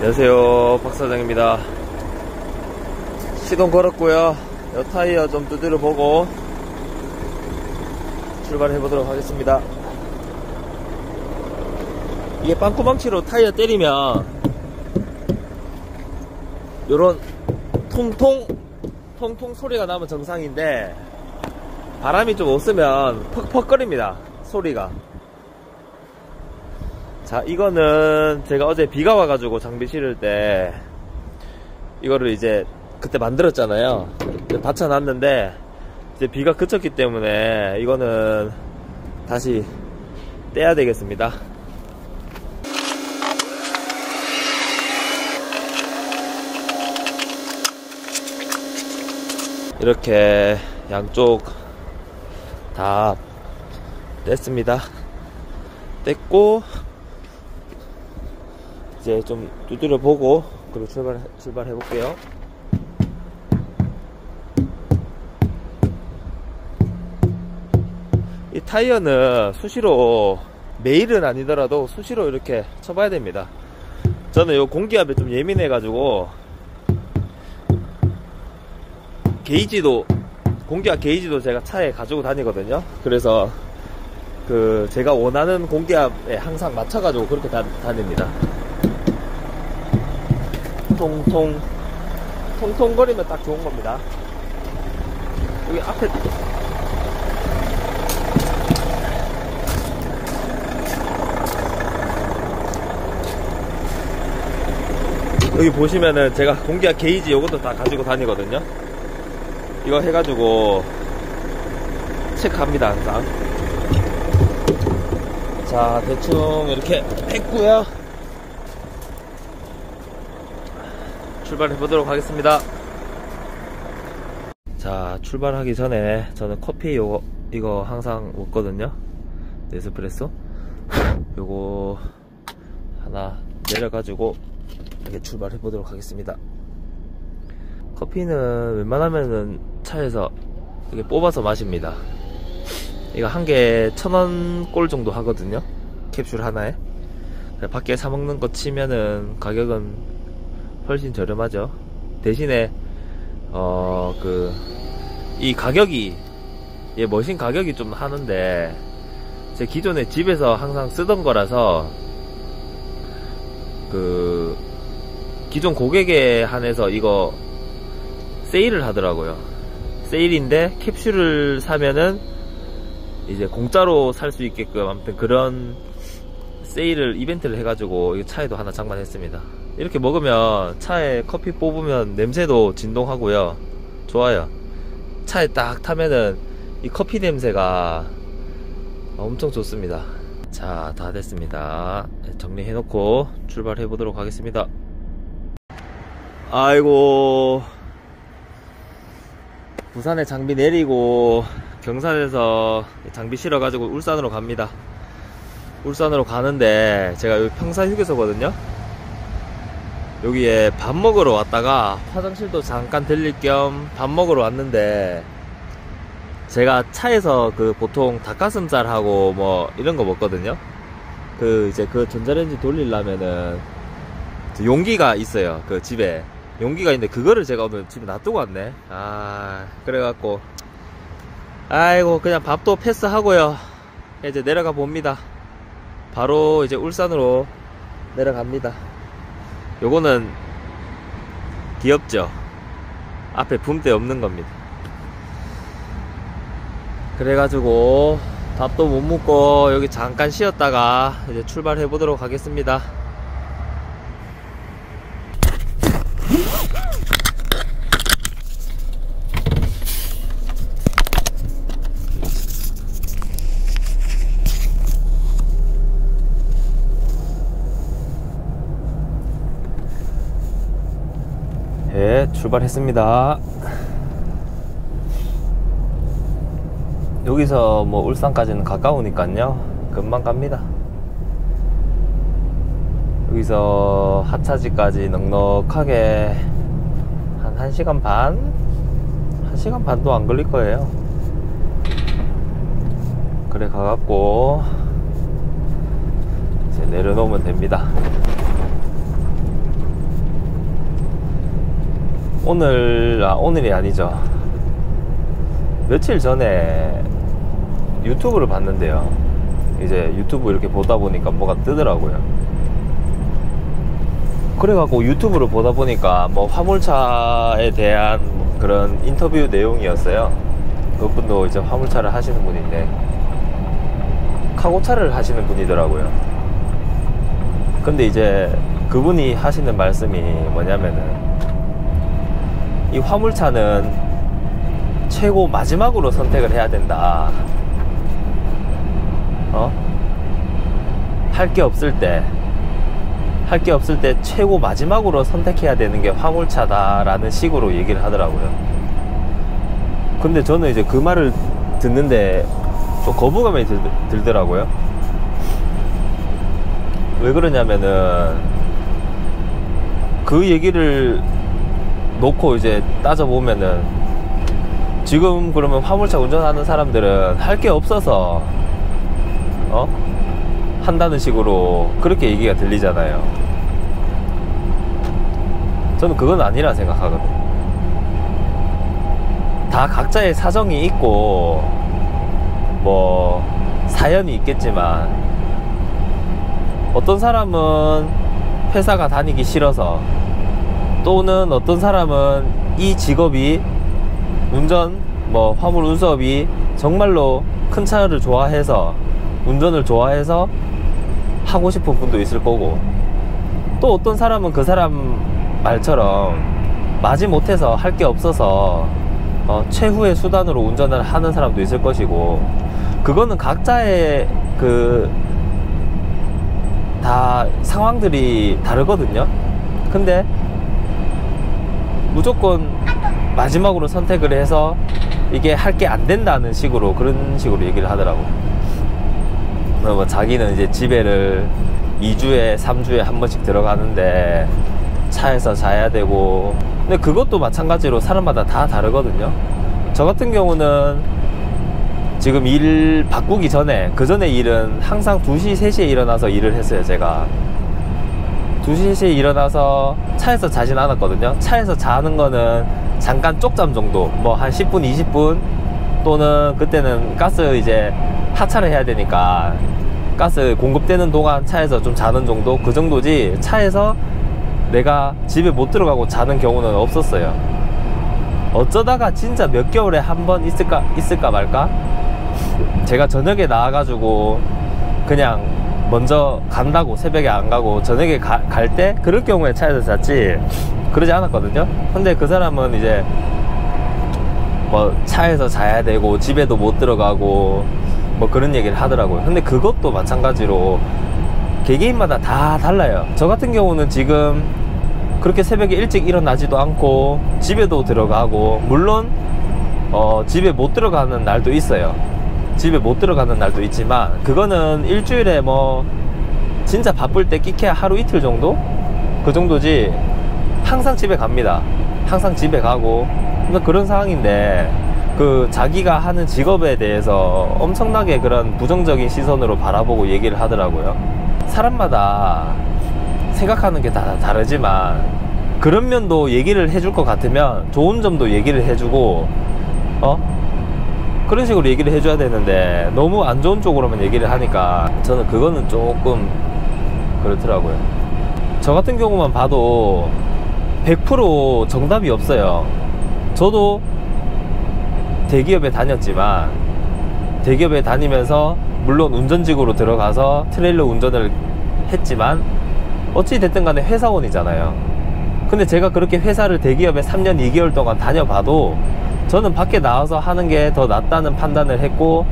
안녕하세요, 박사장입니다. 시동 걸었고요. 이 타이어 좀 두드려 보고 출발해 보도록 하겠습니다. 이게 빵꾸망치로 타이어 때리면 요런 통통 소리가 나면 정상인데, 바람이 좀 없으면 퍽퍽거립니다, 소리가. 자, 이거는 제가 어제 비가 와가지고 장비 실을 때 이거를 이제 그때 만들었잖아요. 받쳐놨는데 이제 비가 그쳤기 때문에 이거는 다시 떼야 되겠습니다. 이렇게 양쪽 다 뗐습니다. 뗐고 이제 좀 두드려 보고 그리고 출발해 볼게요. 이 타이어는 수시로, 매일은 아니더라도 수시로 이렇게 쳐봐야 됩니다. 저는 요 공기압에 좀 예민해 가지고 게이지도, 공기압 게이지도 제가 차에 가지고 다니거든요. 그래서 그 제가 원하는 공기압에 항상 맞춰 가지고 그렇게 다닙니다. 통통거리면 딱 좋은 겁니다. 여기 앞에 여기 보시면은 제가 공기압 게이지 요것도 다 가지고 다니거든요. 이거 해가지고 체크합니다, 항상. 자, 대충 이렇게 했고요. 출발해 보도록 하겠습니다. 자, 출발하기 전에 저는 커피 이거 항상 먹거든요. 네스프레소. 요거 하나 내려가지고 이렇게 출발해 보도록 하겠습니다. 커피는 웬만하면은 차에서 이렇게 뽑아서 마십니다. 이거 한 개 1,000원 꼴 정도 하거든요, 캡슐 하나에. 밖에 사 먹는 거 치면은 가격은 훨씬 저렴하죠. 대신에 이 가격이, 얘 머신 가격이 좀 하는데, 제 기존에 집에서 항상 쓰던 거라서 기존 고객에 한해서 이거 세일을 하더라고요. 세일인데 캡슐을 사면은 이제 공짜로 살 수 있게끔, 아무튼 그런 세일을, 이벤트를 해가지고 이 차에도 하나 장만했습니다. 이렇게 먹으면 차에 커피 뽑으면 냄새도 진동하고요, 좋아요. 차에 딱 타면은 이 커피 냄새가 엄청 좋습니다. 자, 다 됐습니다. 정리해놓고 출발해 보도록 하겠습니다. 아이고, 부산에 장비 내리고 경산에서 장비 실어가지고 울산으로 갑니다. 울산으로 가는데 제가 여기 평사 휴게소거든요. 여기에 밥 먹으러 왔다가 화장실도 잠깐 들릴 겸 밥 먹으러 왔는데, 제가 차에서 보통 닭가슴살하고 뭐 이런 거 먹거든요. 이제 전자레인지 돌리려면은 용기가 있어요. 집에 용기가 있는데 그거를 제가 오늘 집에 놔두고 왔네. 그래갖고 아이고, 그냥 밥도 패스하고요, 이제 내려가 봅니다. 바로 이제 울산으로 내려갑니다. 요거는 귀엽죠? 앞에 붐대 없는 겁니다. 그래가지고 밥도 못 먹고 여기 잠깐 쉬었다가 이제 출발해 보도록 하겠습니다. 네, 출발했습니다. 여기서 뭐 울산까지는 가까우니까요, 금방 갑니다. 여기서 하차지까지 넉넉하게 한 1시간 반? 1시간 반도 안 걸릴 거예요. 그래 가갖고 이제 내려놓으면 됩니다. 오늘이 아니죠. 며칠 전에 유튜브를 봤는데요. 이제 유튜브 이렇게 보다 보니까 뭐가 뜨더라고요. 그래갖고 유튜브를 보다 보니까 뭐 화물차에 대한 그런 인터뷰 내용이었어요. 그분도 이제 화물차를 하시는 분인데 카고차를 하시는 분이더라고요. 근데 이제 그분이 하시는 말씀이 뭐냐면은 이 화물차는 최고 마지막으로 선택을 해야 된다. 할 게 없을 때 최고 마지막으로 선택해야 되는 게 화물차다라는 식으로 얘기를 하더라고요. 근데 저는 이제 그 말을 듣는데 좀 거부감이 들더라고요. 왜 그러냐면은 그 얘기를 놓고 이제 따져보면은 지금 그러면 화물차 운전하는 사람들은 할 게 없어서 한다는 식으로 그렇게 얘기가 들리잖아요. 저는 그건 아니라 생각하거든요. 다 각자의 사정이 있고 뭐 사연이 있겠지만 어떤 사람은 회사가 다니기 싫어서, 또는 어떤 사람은 이 직업이 화물 운수업이 정말로 큰 차를 좋아해서, 운전을 좋아해서 하고 싶은 분도 있을 거고, 또 어떤 사람은 그 사람 말처럼 마지못해서 할 게 없어서 최후의 수단으로 운전을 하는 사람도 있을 것이고, 그거는 각자의 다 상황들이 다르거든요. 근데 무조건 마지막으로 선택을 해서 이게 할 게 안 된다는 식으로, 그런 식으로 얘기를 하더라고. 뭐 자기는 이제 집에를 2주에 3주에 한 번씩 들어가는데 차에서 자야 되고, 근데 그것도 마찬가지로 사람마다 다 다르거든요. 저 같은 경우는 지금 일 바꾸기 전에, 그 전에 일은 항상 2시, 3시에 일어나서 일을 했어요. 제가 2시, 3시에 일어나서 차에서 자진 않았거든요. 차에서 자는 거는 잠깐 쪽잠 정도, 뭐 한 10분, 20분, 또는 그때는 가스 이제 하차를 해야 되니까 가스 공급되는 동안 차에서 좀 자는 정도, 그 정도지 차에서 내가 집에 못 들어가고 자는 경우는 없었어요. 어쩌다가 진짜 몇 개월에 한 번 있을까 말까? 제가 저녁에 나와가지고 그냥 먼저 간다고, 새벽에 안 가고 저녁에 갈 때 그럴 경우에 차에서 잤지, 그러지 않았거든요. 근데 그 사람은 이제 뭐 차에서 자야 되고 집에도 못 들어가고 뭐 그런 얘기를 하더라고요. 근데 그것도 마찬가지로 개개인마다 다 달라요. 저 같은 경우는 지금 그렇게 새벽에 일찍 일어나지도 않고 집에도 들어가고, 물론 집에 못 들어가는 날도 있어요. 집에 못 들어가는 날도 있지만 그거는 일주일에 뭐 진짜 바쁠 때 끼케야 하루 이틀 정도? 그 정도지 항상 집에 갑니다. 항상 집에 가고 그런 상황인데, 그 자기가 하는 직업에 대해서 엄청나게 그런 부정적인 시선으로 바라보고 얘기를 하더라고요. 사람마다 생각하는 게 다 다르지만 그런 면도 얘기를 해줄 것 같으면 좋은 점도 얘기를 해주고 그런 식으로 얘기를 해줘야 되는데, 너무 안 좋은 쪽으로만 얘기를 하니까 저는 그거는 조금 그렇더라고요. 저 같은 경우만 봐도 100% 정답이 없어요. 저도 대기업에 다녔지만, 대기업에 다니면서 물론 운전직으로 들어가서 트레일러 운전을 했지만 어찌 됐든 간에 회사원이잖아요. 근데 제가 그렇게 회사를 대기업에 3년 2개월 동안 다녀봐도 저는 밖에 나와서 하는 게 더 낫다는 판단을 했고,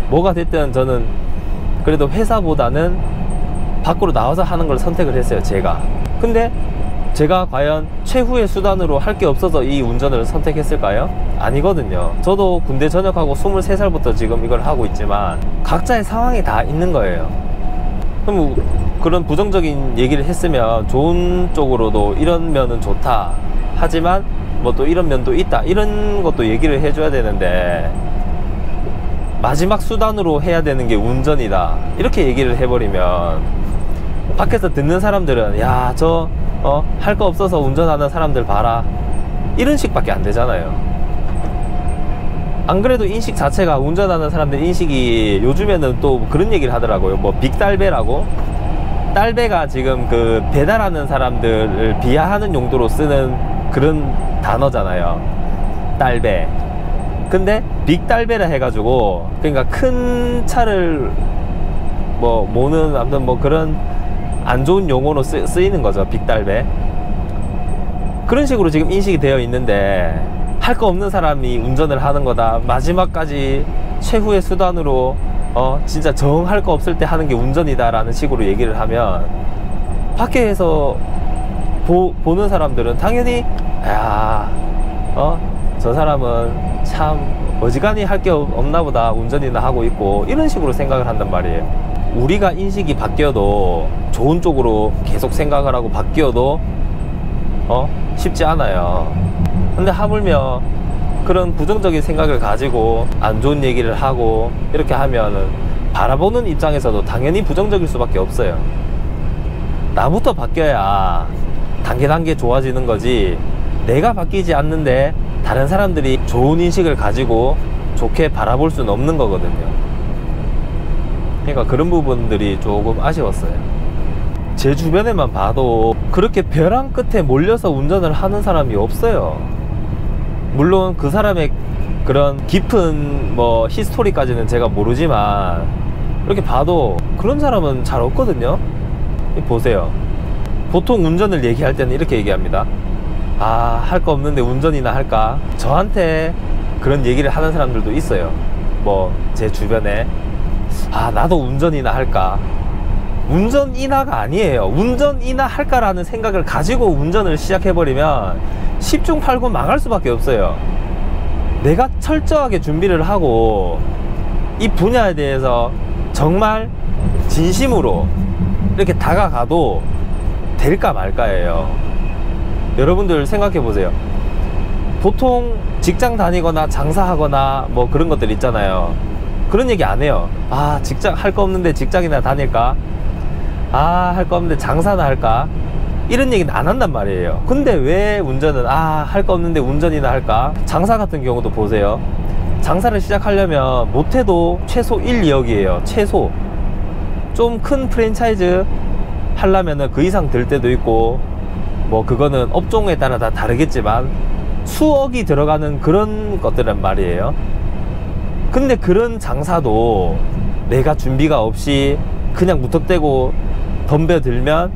뭐가 됐든 저는 그래도 회사보다는 밖으로 나와서 하는 걸 선택을 했어요, 제가. 근데 제가 과연 최후의 수단으로 할 게 없어서 이 운전을 선택했을까요? 아니거든요. 저도 군대 전역하고 23살부터 지금 이걸 하고 있지만 각자의 상황이 다 있는 거예요. 그럼 그런 부정적인 얘기를 했으면 좋은 쪽으로도 이런 면은 좋다, 하지만 뭐 또 이런 면도 있다, 이런 것도 얘기를 해줘야 되는데, 마지막 수단으로 해야 되는 게 운전이다 이렇게 얘기를 해버리면 밖에서 듣는 사람들은 야, 저 할 거 없어서 운전하는 사람들 봐라, 이런 식밖에 안 되잖아요. 안 그래도 인식 자체가, 운전하는 사람들 인식이 요즘에는 또 그런 얘기를 하더라고요. 뭐 빅달배라고, 딸배가 지금 그 배달하는 사람들을 비하하는 용도로 쓰는 그런 단어잖아요, 딸배. 근데 빅달배라 해가지고, 그러니까 큰 차를 뭐 모는, 아무튼 뭐 그런 안 좋은 용어로 쓰이는 거죠, 빅달배. 그런 식으로 지금 인식이 되어 있는데, 할 거 없는 사람이 운전을 하는 거다, 마지막까지 최후의 수단으로 진짜 정할 거 없을 때 하는 게 운전이다 라는 식으로 얘기를 하면, 밖에서 보는 사람들은 당연히 야, 저 사람은 참 어지간히 할 게 없나 보다, 운전이나 하고 있고, 이런 식으로 생각을 한단 말이에요. 우리가 인식이 바뀌어도, 좋은 쪽으로 계속 생각을 하고 바뀌어도 쉽지 않아요. 근데 하물며 그런 부정적인 생각을 가지고 안 좋은 얘기를 하고 이렇게 하면은, 바라보는 입장에서도 당연히 부정적일 수밖에 없어요. 나부터 바뀌어야 단계 좋아지는 거지, 내가 바뀌지 않는데 다른 사람들이 좋은 인식을 가지고 좋게 바라볼 수는 없는 거거든요. 그러니까 그런 부분들이 조금 아쉬웠어요. 제 주변에만 봐도 그렇게 벼랑 끝에 몰려서 운전을 하는 사람이 없어요. 물론 그 사람의 그런 깊은 뭐 히스토리까지는 제가 모르지만, 이렇게 봐도 그런 사람은 잘 없거든요. 보세요. 보통 운전을 얘기할 때는 이렇게 얘기합니다. 아, 할 거 없는데 운전이나 할까? 저한테 그런 얘기를 하는 사람들도 있어요. 뭐 제 주변에, 아, 나도 운전이나 할까? 운전이나가 아니에요. 운전이나 할까라는 생각을 가지고 운전을 시작해버리면 10중 8구 망할 수밖에 없어요. 내가 철저하게 준비를 하고 이 분야에 대해서 정말 진심으로 이렇게 다가가도 될까 말까예요. 여러분들 생각해 보세요. 보통 직장 다니거나 장사하거나 뭐 그런 것들 있잖아요. 그런 얘기 안 해요. 아, 직장 할 거 없는데 직장이나 다닐까? 아, 할 거 없는데 장사나 할까? 이런 얘기는 안 한단 말이에요. 근데 왜 운전은, 할 거 없는데 운전이나 할까? 장사 같은 경우도 보세요. 장사를 시작하려면 못해도 최소 1, 2억이에요. 최소. 좀 큰 프랜차이즈 하려면은 그 이상 들 때도 있고, 뭐 그거는 업종에 따라 다 다르겠지만 수억이 들어가는 그런 것들란 말이에요. 근데 그런 장사도 내가 준비가 없이 그냥 무턱대고 덤벼들면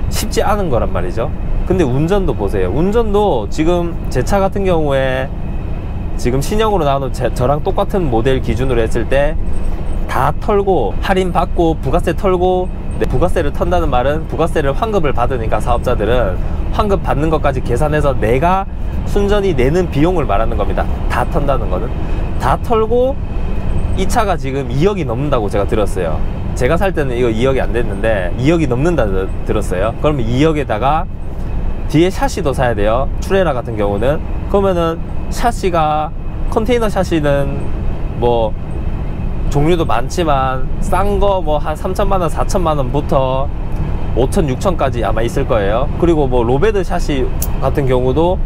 쉽지 않은 거란 말이죠. 근데 운전도 보세요. 운전도 지금 제 차 같은 경우에 지금 신형으로 나오는 저랑 똑같은 모델 기준으로 했을 때 다 털고 할인 받고 부가세 털고, 부가세를 턴다는 말은 부가세를 환급을 받으니까 사업자들은 환급 받는 것까지 계산해서 내가 순전히 내는 비용을 말하는 겁니다. 다 턴다는 거는. 다 털고 이 차가 지금 2억이 넘는다고 제가 들었어요. 제가 살 때는 이거 2억이 안 됐는데 2억이 넘는다 들었어요. 그러면 2억에다가 뒤에 샤시도 사야 돼요. 추레라 같은 경우는. 그러면은 샤시가, 컨테이너 샤시는 뭐 종류도 많지만 싼 거 뭐 한 3천만원 4천만원부터 5천 6천까지 아마 있을 거예요. 그리고 뭐 로베드 샤시 같은 경우도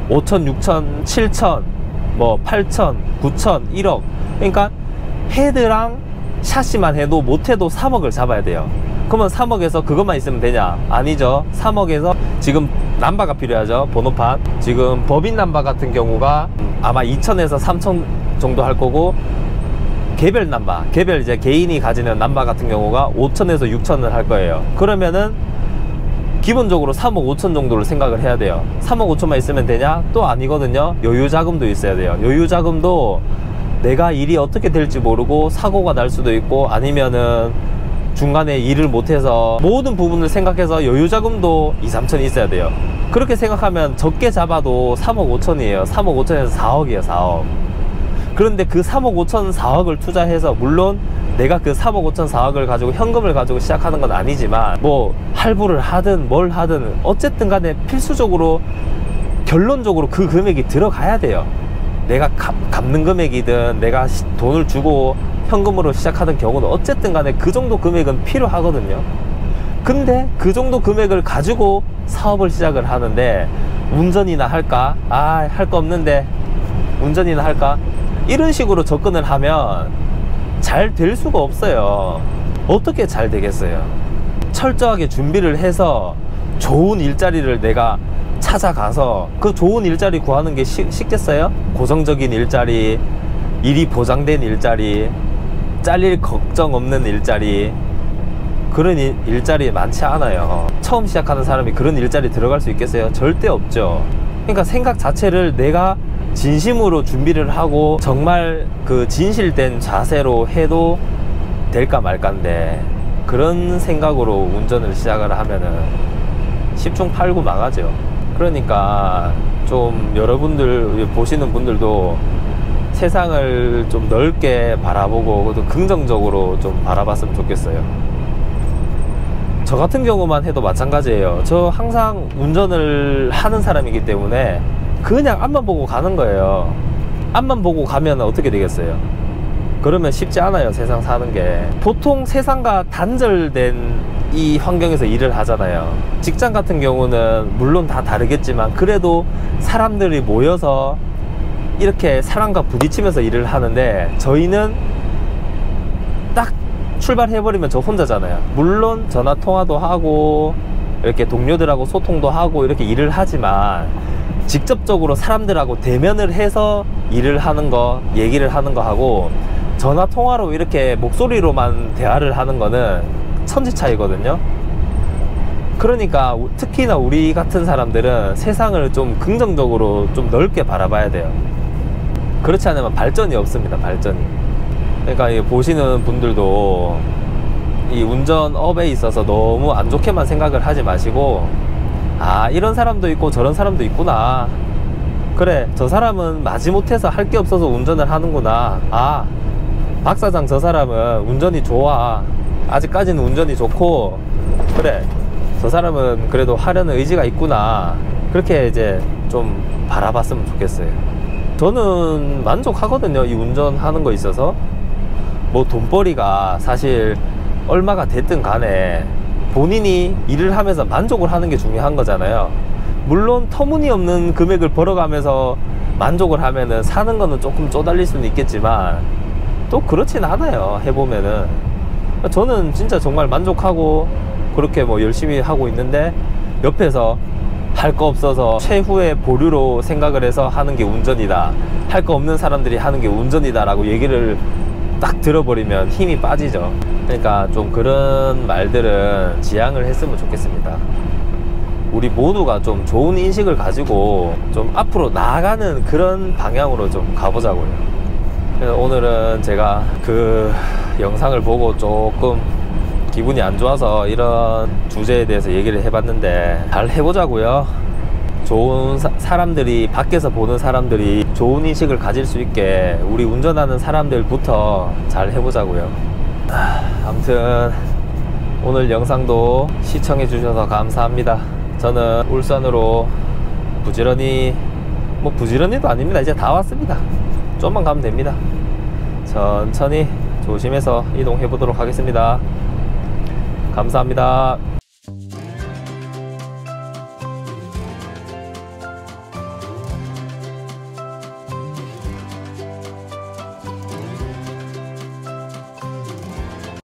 5천 6천 7천 뭐 8천 9천 1억. 그러니까 헤드랑 샤시만 해도 못해도 3억을 잡아야 돼요. 그러면 3억에서 그것만 있으면 되냐? 아니죠. 3억에서 지금 남바가 필요하죠. 번호판. 지금 법인 남바 같은 경우가 아마 2천에서 3천 정도 할 거고, 개별 남바, 개별 이제 개인이 가지는 남바 같은 경우가 5천에서 6천을 할 거예요. 그러면은 기본적으로 3억 5천 정도를 생각을 해야 돼요. 3억 5천만 있으면 되냐? 또 아니거든요. 여유 자금도 있어야 돼요. 여유 자금도 내가 일이 어떻게 될지 모르고 사고가 날 수도 있고, 아니면은 중간에 일을 못해서 모든 부분을 생각해서 여유 자금도 2, 3천 있어야 돼요. 그렇게 생각하면 적게 잡아도 3억 5천이에요. 3억 5천에서 4억이에요. 4억. 그런데 그 3억 5천 4억을 투자해서, 물론 내가 그 3억 5천 4억을 가지고 현금을 가지고 시작하는 건 아니지만, 뭐 할부를 하든 뭘 하든 어쨌든 간에 필수적으로 결론적으로 그 금액이 들어가야 돼요. 내가 갚는 금액이든 내가 돈을 주고 현금으로 시작하는 경우는 어쨌든 간에 그 정도 금액은 필요하거든요. 근데 그 정도 금액을 가지고 사업을 시작을 하는데 운전이나 할까? 아, 할 거 없는데 운전이나 할까? 이런 식으로 접근을 하면 잘 될 수가 없어요. 어떻게 잘 되겠어요? 철저하게 준비를 해서 좋은 일자리를 내가 찾아가서 그 좋은 일자리 구하는 게 쉽겠어요? 고정적인 일자리, 일이 보장된 일자리, 잘릴 걱정 없는 일자리, 그런 일자리 많지 않아요. 처음 시작하는 사람이 그런 일자리 들어갈 수 있겠어요? 절대 없죠. 그러니까 생각 자체를 내가 진심으로 준비를 하고 정말 그 진실된 자세로 해도 될까 말까인데, 그런 생각으로 운전을 시작을 하면은 10중 8구 망하죠. 그러니까 좀 여러분들 보시는 분들도 세상을 좀 넓게 바라보고 또 긍정적으로 좀 바라봤으면 좋겠어요. 저 같은 경우만 해도 마찬가지예요. 저 항상 운전을 하는 사람이기 때문에 그냥 앞만 보고 가는 거예요. 앞만 보고 가면 어떻게 되겠어요? 그러면 쉽지 않아요, 세상 사는 게. 보통 세상과 단절된 이 환경에서 일을 하잖아요. 직장 같은 경우는 물론 다 다르겠지만 그래도 사람들이 모여서 이렇게 사람과 부딪히면서 일을 하는데, 저희는 딱 출발해버리면 저 혼자잖아요. 물론 전화 통화도 하고 이렇게 동료들하고 소통도 하고 이렇게 일을 하지만, 직접적으로 사람들하고 대면을 해서 일을 하는 거, 얘기를 하는 거 하고 전화 통화로 이렇게 목소리로만 대화를 하는 거는 천지 차이거든요. 그러니까 특히나 우리 같은 사람들은 세상을 좀 긍정적으로 좀 넓게 바라봐야 돼요. 그렇지 않으면 발전이 없습니다, 발전이. 그러니까 보시는 분들도 이 운전업에 있어서 너무 안 좋게만 생각을 하지 마시고, 아, 이런 사람도 있고 저런 사람도 있구나, 그래, 저 사람은 마지못해서 할 게 없어서 운전을 하는구나, 아, 박 사장 저 사람은 운전이 좋아, 아직까지는 운전이 좋고, 그래, 저 사람은 그래도 하려는 의지가 있구나, 그렇게 이제 좀 바라봤으면 좋겠어요. 저는 만족하거든요, 이 운전하는 거 있어서. 뭐 돈벌이가 사실 얼마가 됐든 간에 본인이 일을 하면서 만족을 하는 게 중요한 거잖아요. 물론 터무니없는 금액을 벌어가면서 만족을 하면은 사는 거는 조금 쪼달릴 수는 있겠지만 또 그렇진 않아요, 해보면은. 저는 진짜 정말 만족하고 그렇게 뭐 열심히 하고 있는데, 옆에서 할 거 없어서 최후의 보류로 생각을 해서 하는 게 운전이다, 할 거 없는 사람들이 하는 게 운전이다 라고 얘기를 딱 들어버리면 힘이 빠지죠. 그러니까 좀 그런 말들은 지양을 했으면 좋겠습니다. 우리 모두가 좀 좋은 인식을 가지고 좀 앞으로 나아가는 그런 방향으로 좀 가보자고요. 그래서 오늘은 제가 그 영상을 보고 조금 기분이 안 좋아서 이런 주제에 대해서 얘기를 해봤는데, 잘 해보자고요. 좋은 사람들이, 밖에서 보는 사람들이 좋은 인식을 가질 수 있게 우리 운전하는 사람들부터 잘 해보자고요. 아무튼 오늘 영상도 시청해 주셔서 감사합니다. 저는 울산으로 부지런히, 뭐 부지런히도 아닙니다, 이제 다 왔습니다. 좀만 가면 됩니다. 천천히 조심해서 이동해 보도록 하겠습니다. 감사합니다.